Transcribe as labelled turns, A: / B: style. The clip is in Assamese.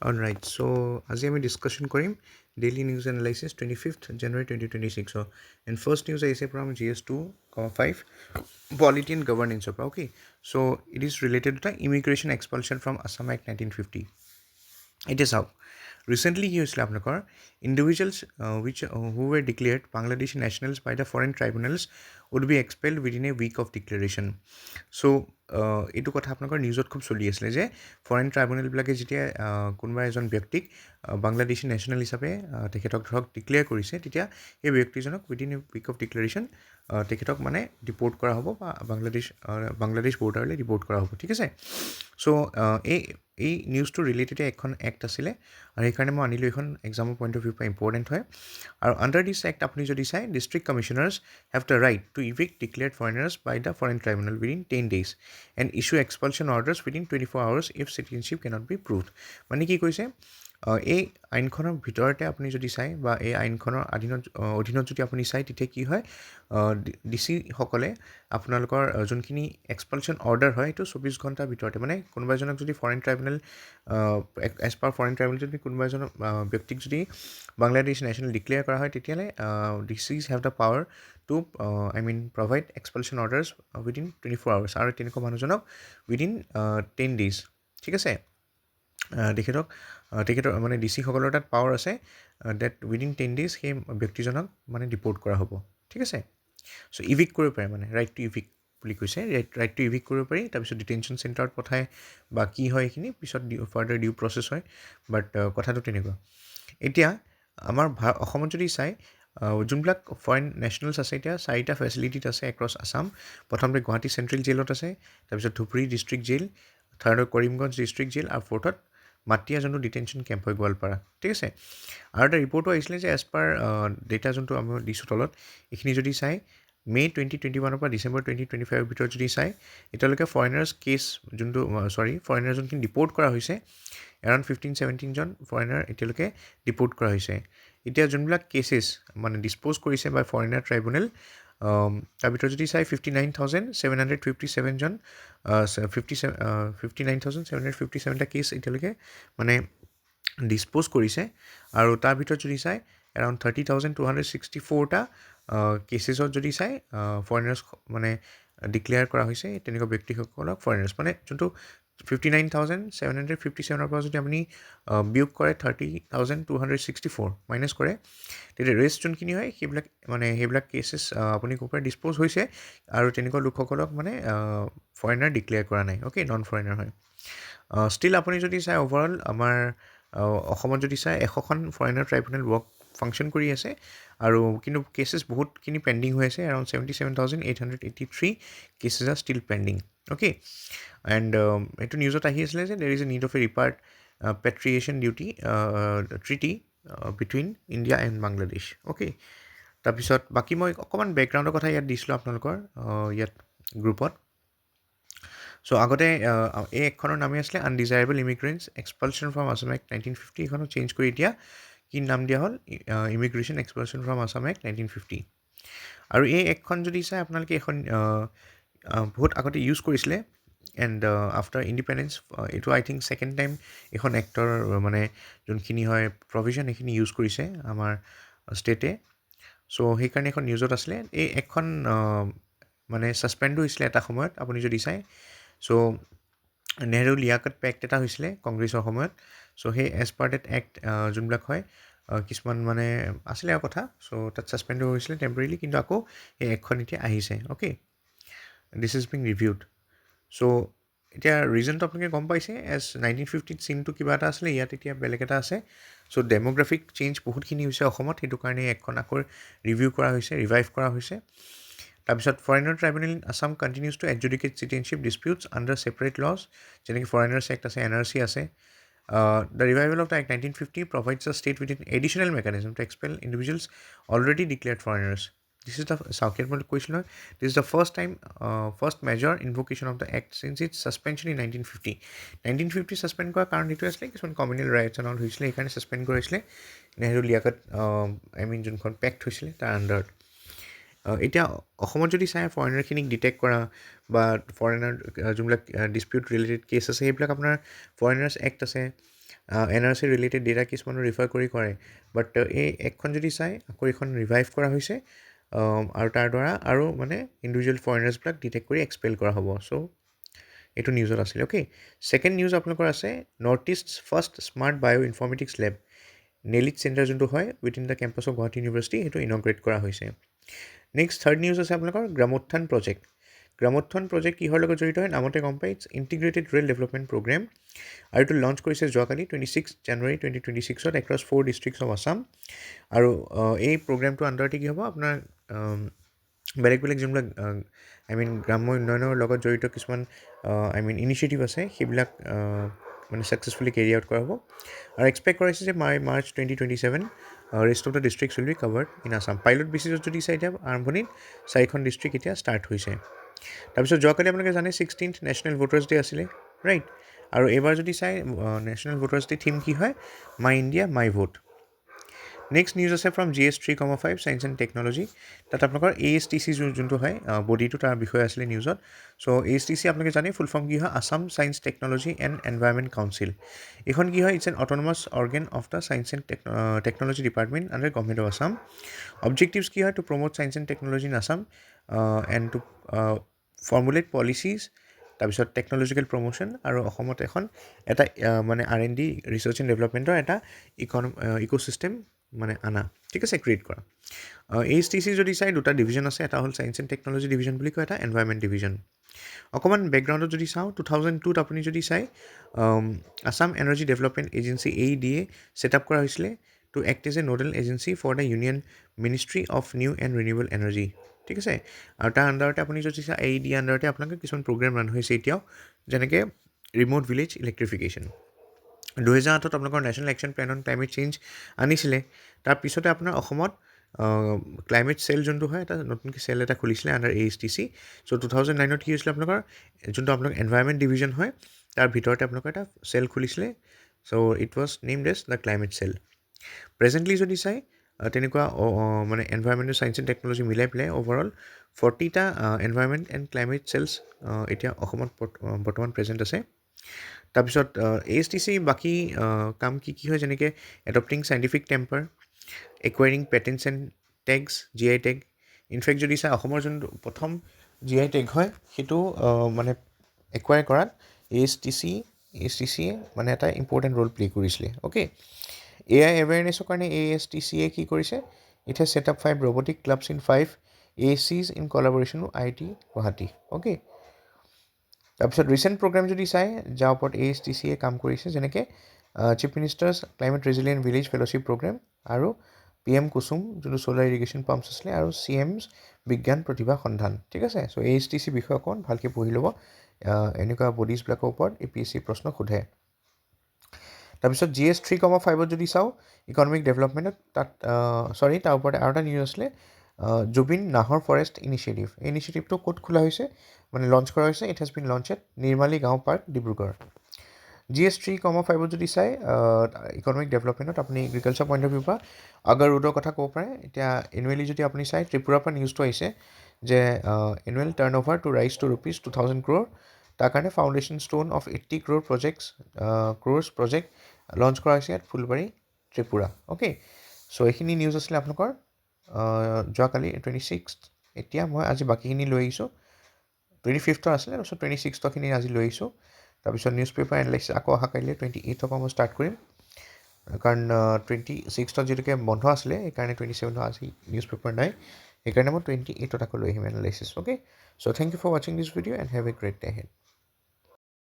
A: Alright, so as we discussion karim daily news analysis 25th January 2026. So in first news I say from GS2,5 polity and governance. Okay, so it is related to the immigration expulsion from Assam Act 1950. It is how recently কি হৈছিলে আপোনালোকৰ individuals who were declared Bangladeshi nationals by the foreign tribunals would be expelled within a week of declaration. So এইটো কথা আপোনালোকৰ নিউজত খুব চলি আছিলে যে ফৰেইন ট্ৰাইব্যুনেলবিলাকে যেতিয়া কোনোবা এজন ব্যক্তিক বাংলাদেশী নেশ্যনেল হিচাপে তেখেতক ধৰক ডিক্লেয়াৰ কৰিছে তেতিয়া এই ব্যক্তিজনক within a week of declaration তেখেতক মানে ডিপৰ্ট কৰা হ'ব বা বাংলাদেশ বৰ্ডাৰলৈ ডিপৰ্ট কৰা হ'ব, ঠিক আছে। চ' এই নিউজটো ৰিলেটেড এখন এক্ট আছিলে আৰু সেইকাৰণে মই আনিলোঁ। এইখন এক্সামৰ পইণ্ট অফ ভিউ পৰা ইম্পৰ্টেণ্ট হয়। আৰু আণ্ডাৰ দিছ এক্ট আপুনি যদি চাই district commissioners have the right to evict declared foreigners by the foreign tribunal within 10 days and issue expulsion orders within 24 hours if citizenship cannot be proved. মানে কি কৈছে, এই আইনখনৰ ভিতৰতে আপুনি যদি চাই বা এই আইনখনৰ অধীনত যদি আপুনি চাই তেতিয়া কি হয়, ডি চিসকলে আপোনালোকৰ যোনখিনি এক্সপালশ্যন অৰ্ডাৰ হয় সেইটো 24 ঘণ্টাৰ ভিতৰতে, মানে কোনোবা এজনক যদি ফৰেন ট্ৰাইব্যুনেল এজ পাৰ ফৰেন ট্ৰাইব্যুনেল যদি কোনোবা এজনক ব্যক্তিক যদি বাংলাদেশ নেশ্যনেল ডিক্লেয়াৰ কৰা হয় তেতিয়াহ'লে DCs have the power to provide expulsion orders within 24 hours আৰু তেনেকুৱা মানুহজনক উইদিন 10 days, ঠিক আছে। তেখেতৰ মানে ডি চিসকলৰ তাত পাৱাৰ আছে ডেট উইদিন 10 days সেই ব্যক্তিজনক মানে ডিপৰ্ট কৰা হ'ব, ঠিক আছে। চ' ইভিক কৰিব পাৰে, মানে ৰাইট টু ইভিক বুলি কৈছে, ৰাইট টু ইভিক কৰিব পাৰি। তাৰপিছত ডিটেনশ্যন চেণ্টাৰত পঠাই বা কি হয় এইখিনি পিছত ফাৰ্ডাৰ ডিউ প্ৰচেছ হয়, বাট কথাটো তেনেকুৱা। এতিয়া আমাৰ অসমত যদি চাই যোনবিলাক ফৰেইন নেশ্যনেলছ আছে এতিয়া 4টা ফেচিলিটিত আছে এক্ৰছ আছাম। প্ৰথমতে গুৱাহাটী চেণ্ট্ৰেল জেইলত আছে, তাৰপিছত ধুবুৰী ডিষ্ট্ৰিক্ট জেইল, থাৰ্ডত কৰিমগঞ্জ ডিষ্ট্ৰিক্ট জেইল আৰু ফ'ৰ্থত মাতিয়া যোনটো ডিটেনশ্যন কেম্প হয় গোৱালপাৰা, ঠিক আছে। আৰু এটা ৰিপৰ্টো আহিছিলে যে এজ পাৰ ডেটা যোনটো আমি দিছোঁ তলত, এইখিনি যদি চাই মে' 2021 পৰা ডিচেম্বৰ 2025 ভিতৰত যদি চাই এতিয়ালৈকে ফৰেনাৰ্ছ কেছ ফৰেনাৰ যোনখিনি ডিপৰ্ট কৰা হৈছে এৰাউণ্ড 15-17 জন ফৰেনাৰ এতিয়ালৈকে ডিপৰ্ট কৰা হৈছে। এতিয়া যোনবিলাক কেছেছ মানে ডিছপ'জ কৰিছে বাই ফৰেনাৰ ট্ৰাইব্যুনেল, তাৰ ভিতৰত যদি চাই 59,757জন 59,757টা কেছ এতিয়ালৈকে মানে ডিছপ'জ কৰিছে। আৰু তাৰ ভিতৰত যদি চাই এৰাউণ্ড 30,264টা কেছেছত যদি চাই ফৰেনাৰ্ছ মানে ডিক্লেয়াৰ কৰা হৈছে তেনেকুৱা ব্যক্তিসকলক ফৰেনাৰ্ছ, মানে যোনটো 59,757ৰ পৰা যদি আপুনি বিয়োগ কৰে 30,264 মাইনাছ কৰে তেতিয়া ৰেষ্ট যোনখিনি হয় সেইবিলাক কেছেছ আপুনি ক'ব পাৰে ডিছপ'জ হৈছে আৰু তেনেকুৱা লোকসকলক মানে ফৰেনাৰ ডিক্লেয়াৰ কৰা নাই, অ'কে, নন ফৰেনাৰ হয়। ষ্টিল আপুনি যদি চাই অভাৰঅল আমাৰ অসমত যদি চাই 100খন ফৰেনাৰ ট্ৰাইব্যুনেল ফাংচন কৰি আছে আৰু কিন্তু কেছেছ বহুতখিনি পেণ্ডিং হৈ আছে। Around 77,883 cases are still pending, okay. And এইটো নিউজত আহি আছিলে যে there is a need of a repatriation duty treaty between India and Bangladesh, okay. তাৰপিছত বাকী মই অকণমান বেকগ্ৰাউণ্ডৰ কথা ইয়াত দিছিলোঁ আপোনালোকৰ ইয়াত গ্ৰুপত। চ' আগতে এই এক্টখনৰ নামেই আছিলে undesirable immigrants expulsion from Assam act 1950। এইখনো চেঞ্জ কৰি এতিয়া কি নাম দিয়া হ'ল, immigration expulsion from Assam act 1950। আৰু এই এক্টখন যদি চাই আপোনালোকে এখন বহুত আগতে ইউজ কৰিছিলে এণ্ড আফটাৰ ইণ্ডিপেণ্ডেঞ্চ এইটো আই থিংক ছেকেণ্ড টাইম এইখন এক্টৰ মানে যোনখিনি হয় প্ৰভিজন সেইখিনি ইউজ কৰিছে আমাৰ ষ্টেটে। চ' সেইকাৰণে এখন নিউজত আছিলে। এই এক্টখন মানে ছাছপেণ্ডো হৈছিলে এটা সময়ত আপুনি যদি চাই। চ' নেহৰু লিয়াকত পেক্ট এটা হৈছিলে কংগ্ৰেছৰ সময়ত। চ' সেই এজ পাৰ ডেট এক্ট যোনবিলাক হয় কিছুমান মানে আছিলে আৰু কথা, চ' তাত ছাছপেণ্ডো হৈছিলে টেম্পৰেলি, কিন্তু আকৌ সেই এক্টখন এতিয়া আহিছে, okay. This is being reviewed. So' এতিয়া ৰিজনটো আপোনালোকে গম পাইছে, এজ 1950 চিনটো কিবা এটা আছিলে, ইয়াত এতিয়া বেলেগ এটা আছে। চ' ডেম'গ্ৰাফিক চেঞ্জ বহুতখিনি হৈছে অসমত, সেইটো কাৰণে এক্টখন আকৌ ৰিভিউ কৰা হৈছে, ৰিভাইভ কৰা হৈছে। তাৰপিছত foreigner tribunal in Assam continues to adjudicate citizenship disputes under separate laws, যেনেকৈ ফৰেনাৰ্ছ এক্ট আছে, NRC আছে। The revival of the act 1950 provides the state with an additional mechanism to expel individuals already declared foreigners. This is the South মই কৈছিলোঁ নহয়, this is the first major invocation of the act since its suspension in 1950. 1950 suspend কৰাৰ কাৰণ এইটো আছিলে কিছুমান কমিউনেল ৰাইটছ এণ্ড অল হৈছিলে, সেইকাৰণে ছাছপেণ্ড কৰিছিলে নেহৰু লিয়াকত যোনখন পেক্ট হৈছিলে তাৰ আণ্ডাৰত। এতিয়া অসমত যদি চাই ফৰেনাৰখিনিক ডিটেক্ট কৰা বা ফৰেনাৰ যোনবিলাক ডিছপিউট ৰিলেটেড কেছ আছে সেইবিলাক আপোনাৰ ফৰেনাৰ্ছ এক্ট আছে, NRC ৰিলেটেড ডেটা কিছুমানো ৰিফাৰ কৰি কৰে বাট এই এখন যদি চাই আকৌ এইখন ৰিভাইভ কৰা হৈছে আৰু তাৰ দ্বাৰা আৰু মানে ইণ্ডিভিজুৱেল ফৰেনাৰ্ছবিলাক ডিটেক্ট কৰি এক্সপেল কৰা হ'ব চ' এইটো নিউজত আছিলে অ'কে ছেকেণ্ড নিউজ আপোনালোকৰ আছে নৰ্থ ইষ্ট ফাৰ্ষ্ট স্মাৰ্ট বায়' ইনফৰ্মেটিক্স লেব নেলিট চেণ্টাৰ যোনটো হয় within the campus of Guwahati university সেইটো ইনগ্ৰেট কৰা হৈছে নেক্সট থাৰ্ড নিউজ আছে আপোনালোকৰ গ্ৰামোত্থান প্ৰজেক্ট গ্ৰামোত্থান প্ৰজেক্ট কিহৰ লগত জড়িত হয় নামতে গম পাই it's integrated rural development programme আৰু এইটো লঞ্চ কৰিছে যোৱাকালি 26 জানুৱাৰী 2026ত এক্ৰছ 4 ডিষ্ট্ৰিক্টছ অফ আছাম আৰু এই প্ৰগ্ৰেমটো আণ্ডাৰতে কি হ'ব আপোনাৰ বেলেগ বেলেগ যোনবিলাক গ্ৰাম্য উন্নয়নৰ লগত জড়িত কিছুমান ইনিচিয়েটিভ আছে সেইবিলাক মানে ছাকচেছফুলি কেৰি আউট কৰা হ'ব আৰু এক্সপেক্ট কৰাইছে যে March 2027 rest of the districts will be covered in Assam pilot বেচিছত যদি চাই এতিয়া আৰম্ভণিত 4খন ডিষ্ট্ৰিক্ট এতিয়া ষ্টাৰ্ট হৈছে তাৰপিছত যোৱাকালি আপোনালোকে জানে 16th নেশ্যনেল ভোটাৰ্ছ ডে আছিলে ৰাইট আৰু এইবাৰ যদি চাই নেশ্যনেল ভোটাৰ্ছ ডে থিম কি হয় my India my vote next news আছে from GS 3,5 science and technology তাত আপোনালোকৰ ASTC যোনটো হয় বডিটো তাৰ বিষয়ে আছিলে নিউজত চ' ASTC আপোনালোকে জানে ফুল ফৰ্ম কি হয় Assam science technology and environment council এইখন কি হয় it's an autonomous organ of the science and technology department under government of Assam objectives কি হয় to promote science and technology in Assam and to formulate policies তাৰপিছত টেকনলজিকেল প্ৰমোশ্যন আৰু অসমত এটা মানে R&D ৰিচাৰ্চ এণ্ড ডেভেলপমেণ্টৰ এটা ইক'ছিষ্টেম মানে আনা ঠিক আছে ক্ৰিয়েট কৰা ASTC যদি চাই দুটা ডিভিজন আছে এটা হ'ল ছায়েন্স এণ্ড টেকনলজি ডিভিজন বুলি কয় এটা এনভাইৰনমেণ্ট ডিভিজন অকণমান বেকগ্ৰাউণ্ডত যদি চাওঁ 2002ত আপুনি যদি চাই Assam energy development agency AEDA set up কৰা হৈছিলে to act as a nodal agency for the union ministry of new and renewable energy ঠিক আছে আৰু তাৰ আণ্ডাৰতে আপুনি যদি চাই AEDA আণ্ডাৰতে আপোনালোকে কিছুমান প্ৰগ্ৰেম ৰান হৈছে এতিয়াও যেনেকৈ ৰিম'ট ভিলেজ ইলেক্ট্ৰিফিকেশ্যন 2008ত আপোনালোকৰ national action plan on climate change আনিছিলে তাৰপিছতে আপোনাৰ অসমত ক্লাইমেট চেল যোনটো হয় এটা নতুনকৈ চেল এটা খুলিছিলে আণ্ডাৰ ASTC চ' 2009ত কি হৈছিলে আপোনালোকৰ যোনটো আপোনালোকৰ এনভাইৰনমেণ্ট ডিভিজন হয় তাৰ ভিতৰতে আপোনালোকৰ এটা চেল খুলিছিলে so' it was named as the climate cell presently যদি চাই তেনেকুৱা মানে এনভাইৰনমেণ্ট ছায়েন্স এণ্ড টেকনলজি মিলাই পেলাই অ'ভাৰঅল 40টা এনভাইৰনমেণ্ট এণ্ড ক্লাইমেট চেলছ এতিয়া অসমত বৰ্তমান প্ৰেজেণ্ট আছে তাৰপিছত ASTC বাকী কাম কি হয় যেনেকৈ adopting scientific temper acquiring patents and tags GI tag in fact যদি চাই অসমৰ যোনটো প্ৰথম GI টেগ হয় সেইটো মানে একুৱায়াৰ কৰাত ASTCয়ে মানে এটা ইম্পৰ্টেণ্ট ৰোল প্লে কৰিছিলে অ'কে AI এৱেৰনেছৰ কাৰণে ASTCয়ে কি কৰিছে it has set up 5 robotic clubs in 5 ACs in collaboration with IIT Guwahati okay তাৰপিছত ৰিচেণ্ট প্ৰগ্ৰেম যদি চাই যাৰ ওপৰত ASTCয়ে কাম কৰিছে যেনেকৈ chief minister's climate resilient village fellowship programme আৰু PM কুসুম যোনটো ছ'লাৰ ইৰিগেশ্যন পাম্পছ আছিলে আৰু CM's বিজ্ঞান প্ৰতিভা সন্ধান ঠিক আছে চ' ASTC বিষয়ে অকণমান ভালকৈ পঢ়ি ল'ব এনেকুৱা বডিজবিলাকৰ ওপৰত APSC প্ৰশ্ন সোধে তাৰপিছত GS 3,5ত যদি চাওঁ ইকনমিক ডেভেলপমেণ্টত তাৰ ওপৰতে আৰু এটা নিউজ আছিলে জুবিন নাহৰ ফৰেষ্ট ইনিচিয়েটিভটো ক'ত খোলা হৈছে মানে লঞ্চ কৰা হৈছে it has been launch at Nirmali গাঁও পাৰ্ক ডিব্ৰুগড় GS 3,5ত যদি চাই ইকনমিক ডেভেলপমেণ্টত আপুনি এগ্ৰিকালচাৰ পইণ্ট অফ ভিউৰ পৰা আগাৰ ৰোডৰ কথা ক'ব পাৰে এতিয়া এনুৱেলি যদি আপুনি চাই ত্ৰিপুৰাৰ পৰা নিউজটো আহিছে যে এনুৱেল টাৰ্ণ অভাৰ টু ৰাইজ টু ₹2,000 crore তাৰ কাৰণে foundation stone of 80 crore project launch কৰা হৈছে ইয়াত ফুলবাৰী ত্ৰিপুৰা অ'কে চ' এইখিনি নিউজ আছিলে আপোনালোকৰ যোৱাকালি 26 এতিয়া মই আজি বাকীখিনি লৈ আহিছোঁ 25ৰ আছিলে তাৰপিছত 26খিনি আজি লৈ আহিছোঁ তাৰপিছত নিউজ পেপাৰ এনালাইচিছ আকৌ অহা কাইলৈ 28ৰ পৰা মই ষ্টাৰ্ট কৰিম কাৰণ 26ত যিহেতুকে বন্ধ আছিলে সেইকাৰণে 27ত আজি নিউজ পেপাৰ নাই সেইকাৰণে মই 28ত আকৌ লৈ আহিম analysis okay so' thank you for ৱাচিং this video' and have a great day head